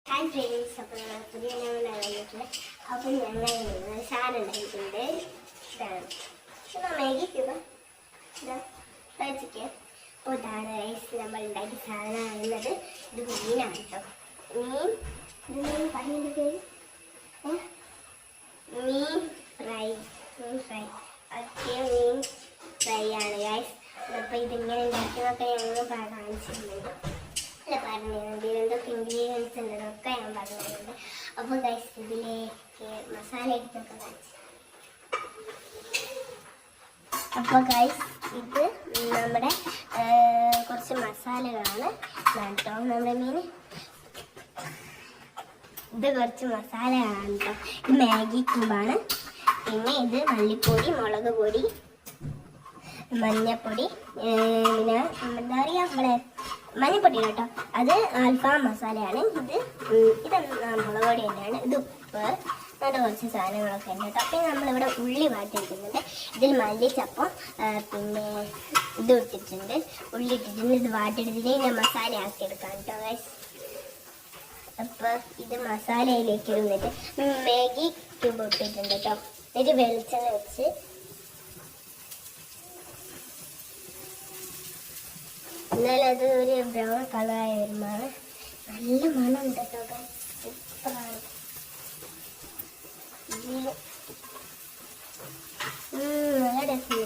Hi friends, അപ്പോൾ ഞങ്ങൾ പുതിയ വന്നിട്ടുള്ളത്. അപ്പോൾ ഞങ്ങൾ സാധനം ഉണ്ടാക്കിയിട്ടുണ്ട്. ഇതാണ് മാഗി ക്യൂബ്. കഴിച്ചിട്ട് അപ്പോൾ ഇതാണ് റൈസ് നമ്മൾ ഉണ്ടാക്കിയ സാധനമാണുള്ളത്. ഇത് മീനാണ് കേട്ടോ. മീൻ പറയുന്നത് പേര് മീൻ ഫ്രൈ. മീൻ ഫ്രൈ ആണ് ഗൈസ്. അപ്പോൾ ഇതിങ്ങനെ ഉണ്ടാക്കുന്നതൊക്കെ ഞങ്ങൾ കാണിച്ചിട്ടുണ്ട്. പറഞ്ഞിട്ടുണ്ട് എന്തൊക്കെ ഇൻഗ്രീഡിയൻസ് ഉണ്ടെന്നൊക്കെ ഞാൻ പറഞ്ഞിട്ടുണ്ട്. അപ്പോൾ ഗൈസ് ഇതിലേക്ക് മസാല ഇട്ടൊക്കെ കാണിച്ചു. അപ്പോൾ ഗൈസ് ഇത് നമ്മുടെ കുറച്ച് മസാലകളാണ് കേട്ടോ. നമ്മുടെ മീൻ ഇത് കുറച്ച് മസാലകളാണ് കേട്ടോ. ഇത് മാഗി ക്യൂബാണ്. പിന്നെ ഇത് മല്ലിപ്പൊടി, മുളക് പൊടി, മഞ്ഞപ്പൊടി, പിന്നെ എന്താ പറയുക നമ്മുടെ മഞ്ഞപ്പൊടി കേട്ടോ. അത് അൽഫാം മസാലയാണ്. ഇത് മുളക് പൊടി തന്നെയാണ്. ഇത് ഉപ്പ്, അങ്ങനത്തെ കുറച്ച് സാധനങ്ങളൊക്കെ ഉണ്ട് കേട്ടോ. പിന്നെ നമ്മളിവിടെ ഉള്ളി വാട്ടിയിരിക്കുന്നുണ്ട്. ഇതിൽ മല്ലിച്ചപ്പം പിന്നെ ഇത് ഇട്ടിട്ടുണ്ട്, ഉള്ളി ഇട്ടിട്ടുണ്ട്. ഇത് വാട്ടിയെടുത്തിട്ട് ഞാൻ മസാല ആക്കിയെടുക്കാം കേട്ടോ ഗൈസ്. അപ്പോൾ ഇത് മസാലയിലേക്ക് ഇടുന്നിട്ട് മാഗി ക്യൂബ് ഇട്ടിട്ടുണ്ട് കേട്ടോ. എന്നിട്ട് വെളിച്ചെണ്ണ വെച്ച് എന്നാലും അത് ഒരു ബ്രൗൺ കളറായി വരുമ്പോഴാണ് നല്ല മണം ഉണ്ട് കേട്ടോ. സൂപ്പറാണ്. നല്ല ടേസ്റ്റ്.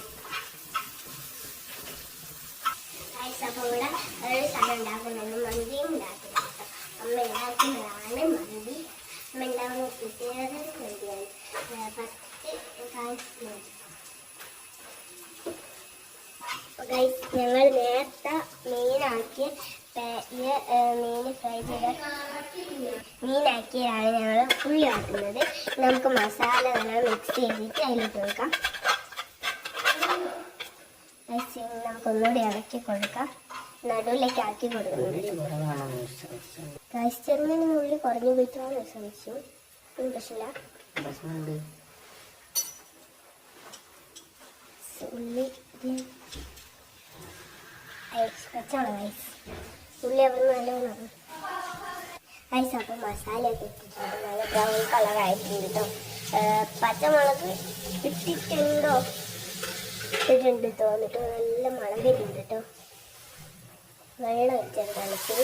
അപ്പോൾ ഇവിടെ ഒരു സ്ഥലം ഉണ്ടാക്കുന്നുണ്ട്, മന്തിയും ഉണ്ടാക്കുന്നുണ്ട് കേട്ടോ. അമ്മ ഉണ്ടാക്കുന്നതാണ് മന്തി. അമ്മ ഉണ്ടാകുന്ന പ്രത്യേകത മന്തിയാണ്. ഫസ്റ്റ് കാണിച്ചിട്ടുണ്ട് ഗൈസ്. ഞങ്ങൾ നേരത്തെ മീനാക്കിയ മീൻ ഫ്രൈ ചെയ്ത മീനാക്കിയാണ് ഞങ്ങൾ ഉള്ളി ആക്കുന്നത്. നമുക്ക് മസാല നല്ല മിക്സ് ചെയ്തിട്ട് അതിലിട്ട് കൊടുക്കാം. നമുക്കൊന്നുകൂടി ഇളക്കി കൊടുക്കാം. നടുവിലേക്ക് ആക്കി കൊടുക്കുന്നുണ്ട് ഗൈസ്. ചെറുങ്ങനെ ഉള്ളി കുറഞ്ഞു പോയിട്ടാണ് ശ്രമിച്ചു. പ്രശ്നമില്ല. ഉള്ളി വെച്ചോളാം ഗൈസ്. ഉള്ളി അവിടെ നല്ലോണം ഗൈസ്. അപ്പോൾ മസാലയൊക്കെ ഇട്ടിട്ടുണ്ട്. നല്ല ബ്രൗൺ കളറായിട്ടുണ്ട് കേട്ടോ. പച്ചമുളക് ഇട്ടിട്ടുണ്ടോ? ഇട്ടിട്ടുണ്ട് തോന്നിട്ട് നല്ല മണം വരുന്നുണ്ട് കേട്ടോ. വെള്ളം വെച്ചത് തണുത്ത്.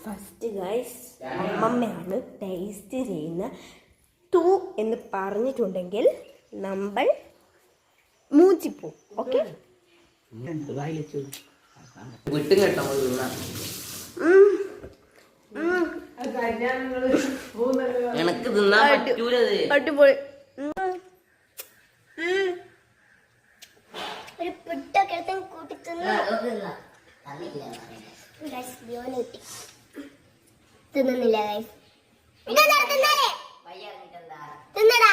ഫസ്റ്റ് ഗൈസ് അമ്മമ്മയാണ് ടേസ്റ്റ് ചെയ്യുന്ന. ടു എന്ന് പറഞ്ഞിട്ടുണ്ടെങ്കിൽ നമ്മൾ മൂച്ചിപ്പോ. ഓക്കെ അടിപൊളി. ഒരു പുട്ടൊക്കെ എടുത്ത് കൂട്ടി തിന്നുന്നില്ല ഗൈസ്. തിന്നടാ.